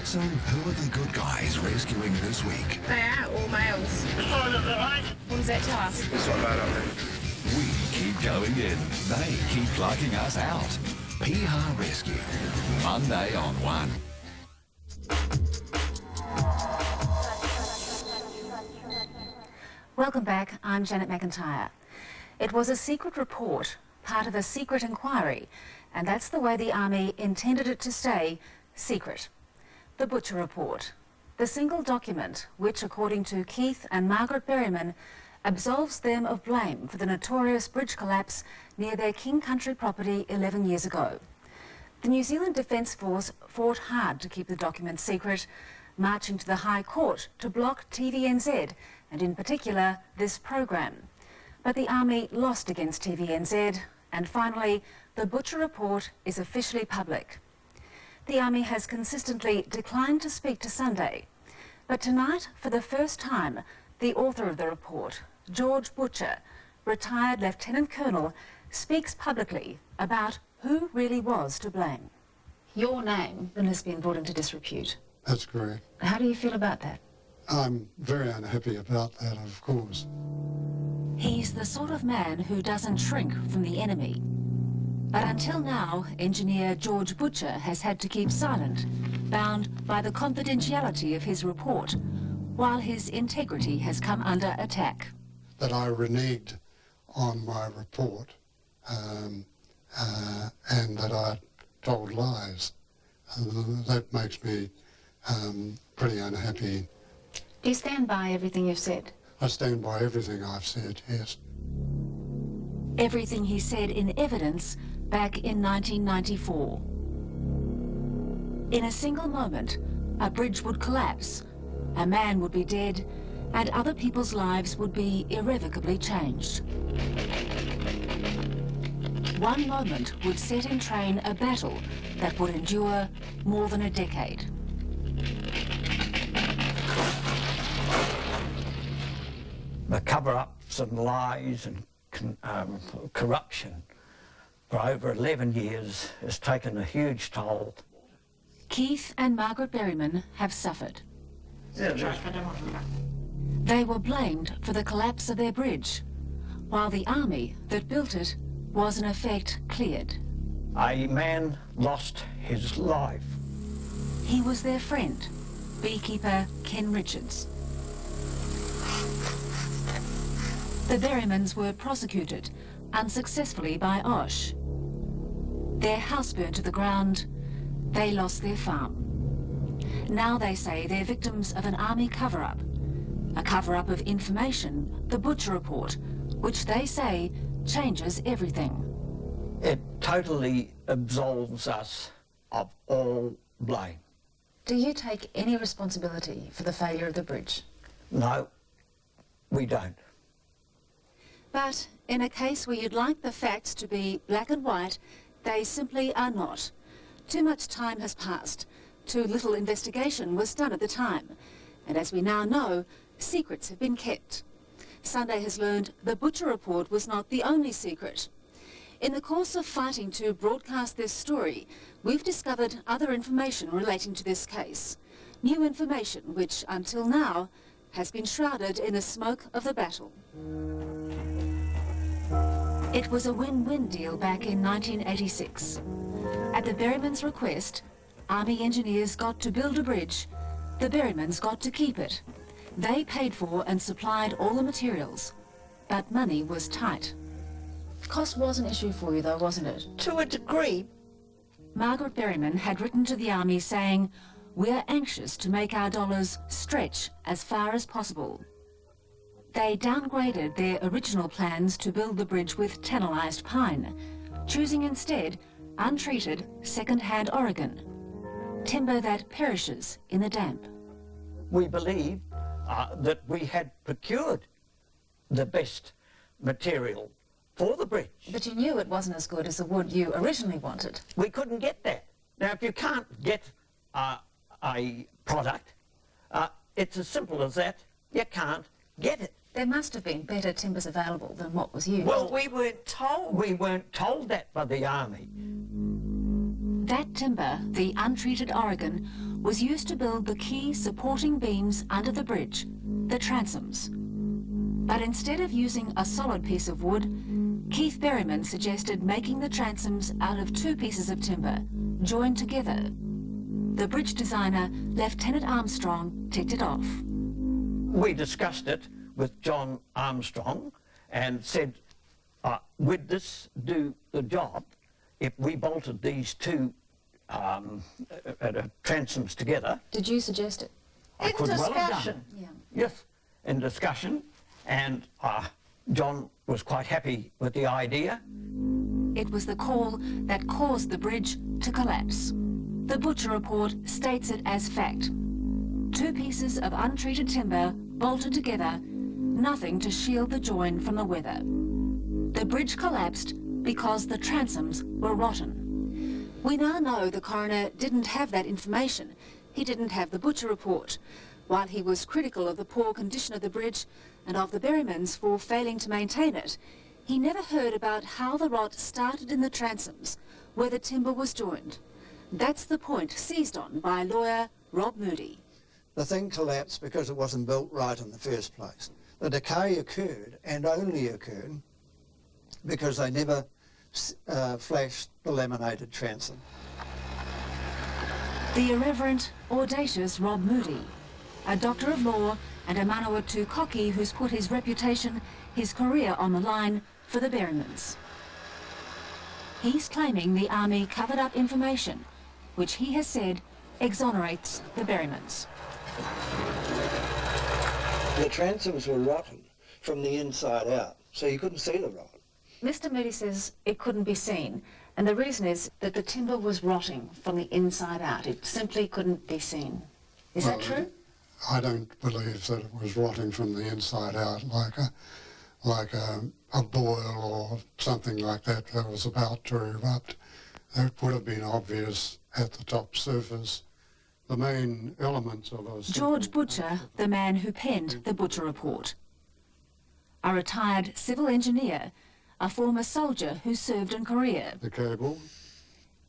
So who are the good guys rescuing this week? They are all males. What does that tell us? It's not bad up there. We keep going in. They keep plugging us out. Piha Rescue. Monday on 1. Welcome back, I'm Janet McIntyre. It was a secret report, part of a secret inquiry, and that's the way the Army intended it to stay, secret. The Butcher Report, the single document which, according to Keith and Margaret Berryman, absolves them of blame for the notorious bridge collapse near their King Country property 11 years ago. The New Zealand Defence Force fought hard to keep the document secret, marching to the High Court to block TVNZ, and in particular this program. But the Army lost against TVNZ, and finally the Butcher Report is officially public. The Army has consistently declined to speak to Sunday, but tonight, for the first time, the author of the report, George Butcher, retired Lieutenant Colonel, speaks publicly about who really was to blame. Your name has been brought into disrepute. That's correct. How do you feel about that? I'm very unhappy about that, of course. He's the sort of man who doesn't shrink from the enemy. But until now, engineer George Butcher has had to keep silent, bound by the confidentiality of his report, while his integrity has come under attack. That I reneged on my report and that I told lies. That makes me pretty unhappy. Do you stand by everything you've said? I stand by everything I've said, yes. Everything he said in evidence back in 1994. In a single moment, a bridge would collapse, a man would be dead, and other people's lives would be irrevocably changed. One moment would set in train a battle that would endure more than a decade. The cover-ups and lies and corruption for over 11 years has taken a huge toll. Keith and Margaret Berryman have suffered. They were blamed for the collapse of their bridge, while the Army that built it was in effect cleared. A man lost his life. He was their friend, beekeeper Ken Richards. The Berrymans were prosecuted, unsuccessfully by OSH. Their house burned to the ground, they lost their farm. Now they say they're victims of an Army cover-up, a cover-up of information, the Butcher Report, which they say changes everything. It totally absolves us of all blame. Do you take any responsibility for the failure of the bridge? No, we don't. But in a case where you'd like the facts to be black and white, they simply are not. Too much time has passed. Too little investigation was done at the time. And as we now know, secrets have been kept. Sunday has learned the Butcher Report was not the only secret. In the course of fighting to broadcast this story, we've discovered other information relating to this case. New information which, until now, has been shrouded in the smoke of the battle. It was a win-win deal back in 1986. At the Berrymans' request, Army engineers got to build a bridge. The Berrymans got to keep it. They paid for and supplied all the materials, but money was tight. Cost was an issue for you though, wasn't it? To a degree. Margaret Berryman had written to the Army saying, "We're anxious to make our dollars stretch as far as possible." They downgraded their original plans to build the bridge with tannalized pine, choosing instead untreated second-hand Oregon, timber that perishes in the damp. We believe that we had procured the best material for the bridge. But you knew it wasn't as good as the wood you originally wanted. We couldn't get that. Now, if you can't get a product, it's as simple as that. You can't get it. There must have been better timbers available than what was used. Well, we weren't told. We weren't told that by the Army. That timber, the untreated Oregon, was used to build the key supporting beams under the bridge, the transoms. But instead of using a solid piece of wood, Keith Berryman suggested making the transoms out of two pieces of timber, joined together. The bridge designer, Lieutenant Armstrong, ticked it off. We discussed it with John Armstrong and said, would this do the job if we bolted these two transoms together? Did you suggest it? I could well have done it. Yeah. Yes, in discussion, and John was quite happy with the idea. It was the call that caused the bridge to collapse. The Butcher report states it as fact. Two pieces of untreated timber bolted together, nothing to shield the join from the weather. The bridge collapsed because the transoms were rotten. We now know the coroner didn't have that information. He didn't have the Butcher report. While he was critical of the poor condition of the bridge and of the Berrymans for failing to maintain it, he never heard about how the rot started in the transoms, where the timber was joined. That's the point seized on by lawyer Rob Moody. The thing collapsed because it wasn't built right in the first place. The decay occurred, and only occurred, because they never flashed the laminated transom. The irreverent, audacious Rob Moody, a doctor of law and a Manawatu cocky who's put his reputation, his career on the line for the Berrymans. He's claiming the Army covered up information, which he has said exonerates the Berrymans. The transoms were rotten from the inside out, so you couldn't see the rot. Mr. Moody says it couldn't be seen, and the reason is that the timber was rotting from the inside out. It simply couldn't be seen. Is that true? I don't believe that it was rotting from the inside out like a boil or something like that was about to erupt. It would have been obvious at the top surface. The main elements of a... George Butcher, the man who penned the Butcher report. A retired civil engineer, a former soldier who served in Korea. The cable.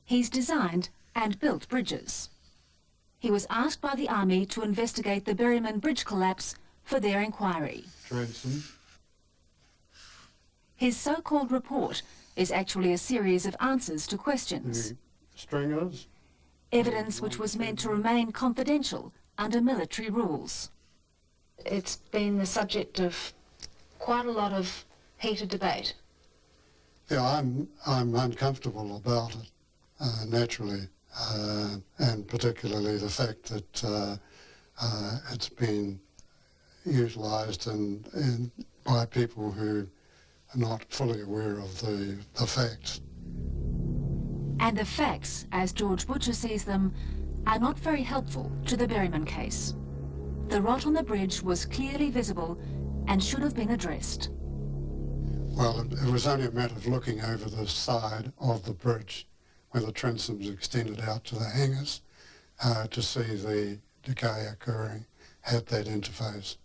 He's designed and built bridges. He was asked by the Army to investigate the Berryman bridge collapse for their inquiry. Transom. His so-called report is actually a series of answers to questions. The stringers. Evidence which was meant to remain confidential under military rules. It's been the subject of quite a lot of heated debate. Yeah, I'm uncomfortable about it, naturally, and particularly the fact that it's been utilised and by people who are not fully aware of the facts. And the facts, as George Butcher sees them, are not very helpful to the Berryman case. The rot on the bridge was clearly visible and should have been addressed. Well, it was only a matter of looking over the side of the bridge where the transoms extended out to the hangars to see the decay occurring at that interface.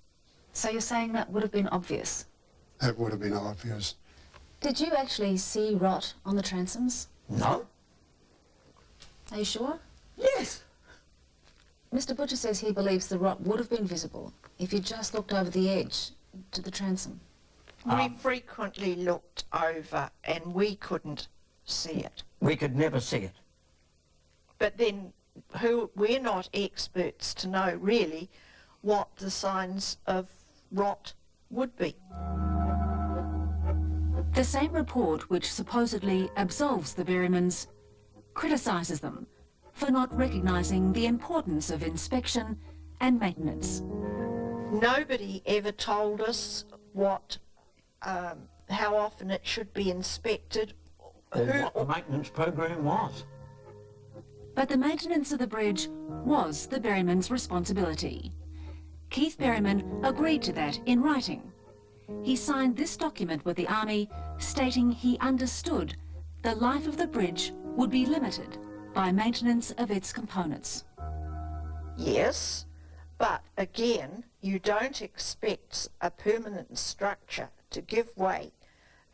So you're saying that would have been obvious? That would have been obvious. Did you actually see rot on the transoms? No. Are you sure? Yes. Mr. Butcher says he believes the rot would have been visible if you just looked over the edge to the transom. We frequently looked over and we couldn't see it. We could never see it. But then we're not experts to know really what the signs of rot would be. The same report which supposedly absolves the Berrymans criticises them for not recognising the importance of inspection and maintenance. Nobody ever told us how often it should be inspected. Or what the maintenance program was. But the maintenance of the bridge was the Berrymans' responsibility. Keith Berryman agreed to that in writing. He signed this document with the Army stating he understood the life of the bridge would be limited by maintenance of its components. Yes, but again, you don't expect a permanent structure to give way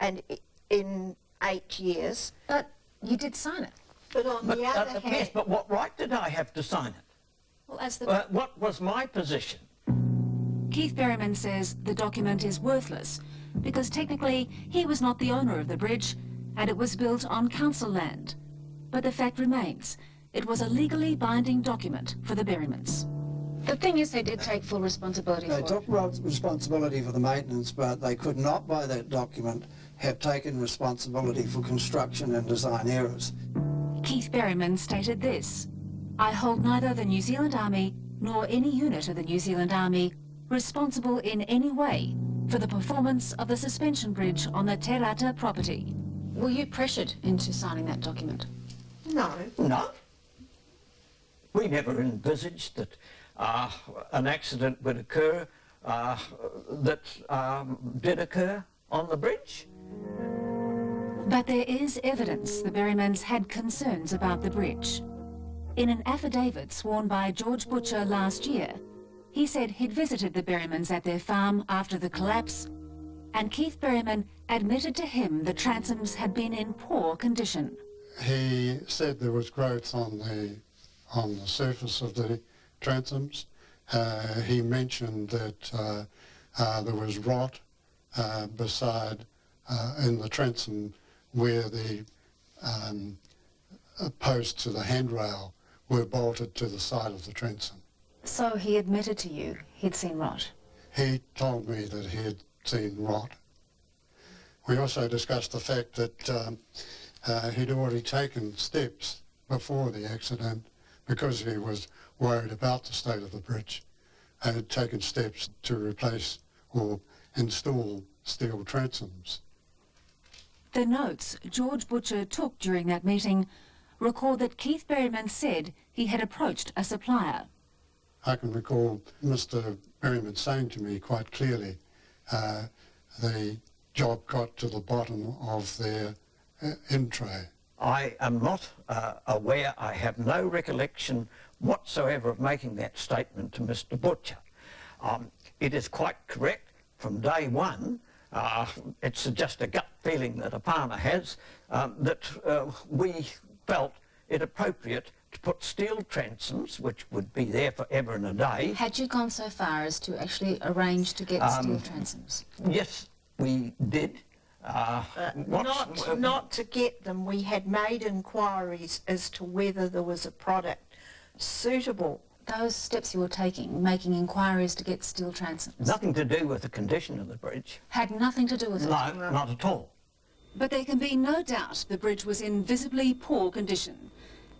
and in 8 years. But you did sign it. But on the other hand... Yes, but what right did I have to sign it? Well, as the What was my position? Keith Berryman says the document is worthless because technically he was not the owner of the bridge and it was built on council land. But the fact remains, it was a legally binding document for the Berrymans. The thing is, they did take full responsibility They for took responsibility for the maintenance, but they could not, by that document, have taken responsibility for construction and design errors. Keith Berryman stated this: "I hold neither the New Zealand Army nor any unit of the New Zealand Army responsible in any way for the performance of the suspension bridge on the Te Rata property." Were you pressured into signing that document? No. No. We never envisaged that an accident would occur that did occur on the bridge. But there is evidence the Berrymans had concerns about the bridge. In an affidavit sworn by George Butcher last year, he said he'd visited the Berrymans at their farm after the collapse, and Keith Berryman admitted to him the transoms had been in poor condition. He said there was growth on the surface of the transoms. He mentioned that there was rot beside in the transom where the posts of the handrail were bolted to the side of the transom. So he admitted to you he'd seen rot? He told me that he had seen rot. We also discussed the fact that he'd already taken steps before the accident because he was worried about the state of the bridge and had taken steps to replace or install steel transoms. The notes George Butcher took during that meeting record that Keith Berryman said he had approached a supplier. I can recall Mr. Berryman saying to me quite clearly the job got to the bottom of their end tray. I am not aware, I have no recollection whatsoever of making that statement to Mr. Butcher. It is quite correct from day one. It's just a gut feeling that a farmer has that we felt it appropriate to put steel transoms, which would be there forever and a day. Had you gone so far as to actually arrange to get steel transoms? Yes, we did. Not to get them. We had made inquiries as to whether there was a product suitable. Those steps you were taking, making inquiries to get steel transoms, Nothing to do with the condition of the bridge. had nothing to do with it? No, not at all. But there can be no doubt the bridge was in visibly poor condition.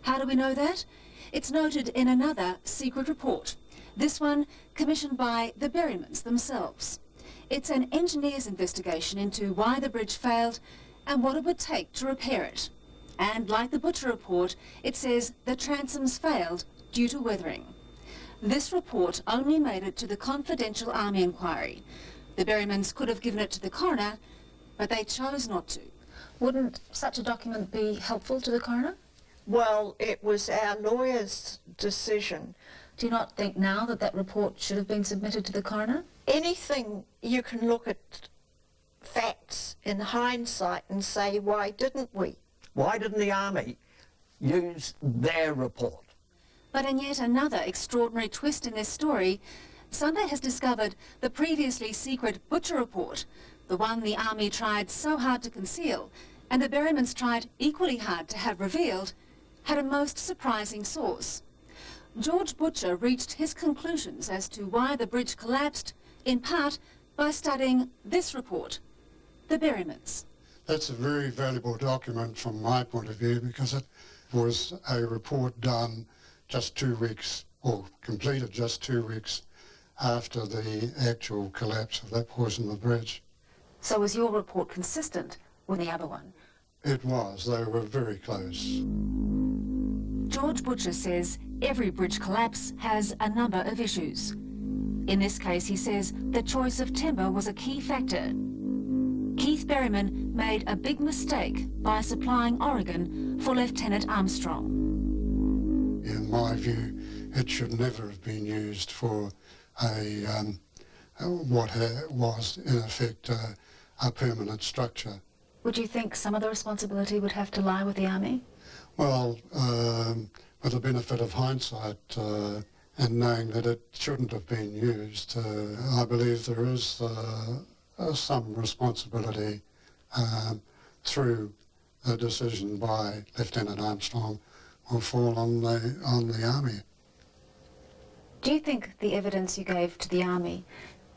How do we know that? It's noted in another secret report, this one commissioned by the Berrymans themselves. It's an engineer's investigation into why the bridge failed and what it would take to repair it. And like the Butcher report, it says the transoms failed due to weathering. This report only made it to the confidential Army inquiry. The Berrymans could have given it to the coroner, but they chose not to. Wouldn't such a document be helpful to the coroner? Well, it was our lawyer's decision. Do you not think now that that report should have been submitted to the coroner? Anything you can look at facts in hindsight and say, why didn't we? Why didn't the Army use their report? But in yet another extraordinary twist in this story, Sunday has discovered the previously secret Butcher report, the one the Army tried so hard to conceal, and the Berrymans tried equally hard to have revealed, had a most surprising source. George Butcher reached his conclusions as to why the bridge collapsed, in part by studying this report, the Berrymans. That's a very valuable document from my point of view because it was a report done just 2 weeks, or completed just 2 weeks after the actual collapse of that portion of the bridge. So was your report consistent with the other one? It was. They were very close. George Butcher says every bridge collapse has a number of issues. In this case, he says the choice of timber was a key factor. Keith Berryman made a big mistake by supplying Oregon for Lieutenant Armstrong. In my view, it should never have been used for what was in effect a permanent structure. Would you think some of the responsibility would have to lie with the Army? Well, with the benefit of hindsight and knowing that it shouldn't have been used, I believe there is some responsibility through a decision by Lieutenant Armstrong will fall on the Army. Do you think the evidence you gave to the Army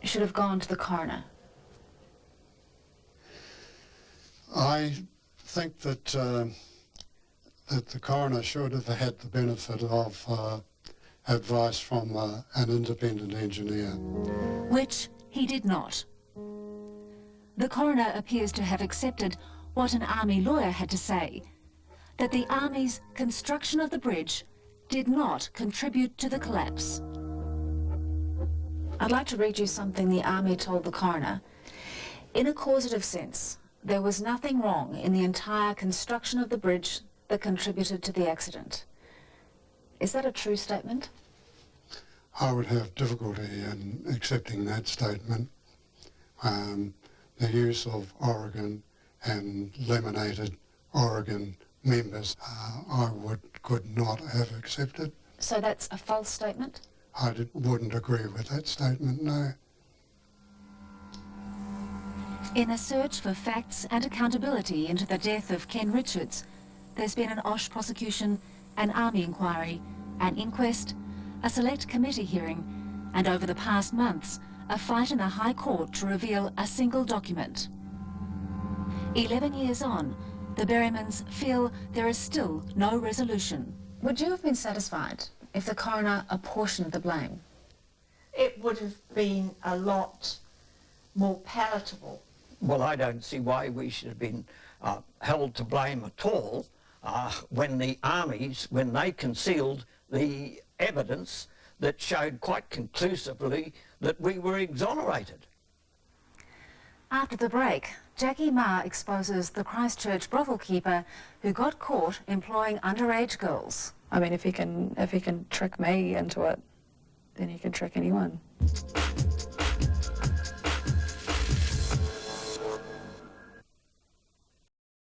should have gone to the coroner? I think that that the coroner should have had the benefit of advice from an independent engineer. Which he did not. The coroner appears to have accepted what an Army lawyer had to say, that the Army's construction of the bridge did not contribute to the collapse. I'd like to read you something the Army told the coroner. In a causative sense, there was nothing wrong in the entire construction of the bridge that contributed to the accident. Is that a true statement? I would have difficulty in accepting that statement. The use of Oregon and laminated Oregon members, I could not have accepted. So that's a false statement? I wouldn't agree with that statement, no. In a search for facts and accountability into the death of Ken Richards, there's been an OSH prosecution, an Army inquiry, an inquest, a select committee hearing, and over the past months, a fight in the High Court to reveal a single document. 11 years on, the Berrymans feel there is still no resolution. Would you have been satisfied if the coroner apportioned the blame? It would have been a lot more palatable. Well, I don't see why we should have been held to blame at all when the armies, when they concealed the evidence that showed quite conclusively that we were exonerated. After the break, Jackie Ma exposes the Christchurch brothel keeper who got caught employing underage girls. I mean, if he can trick me into it, then he can trick anyone.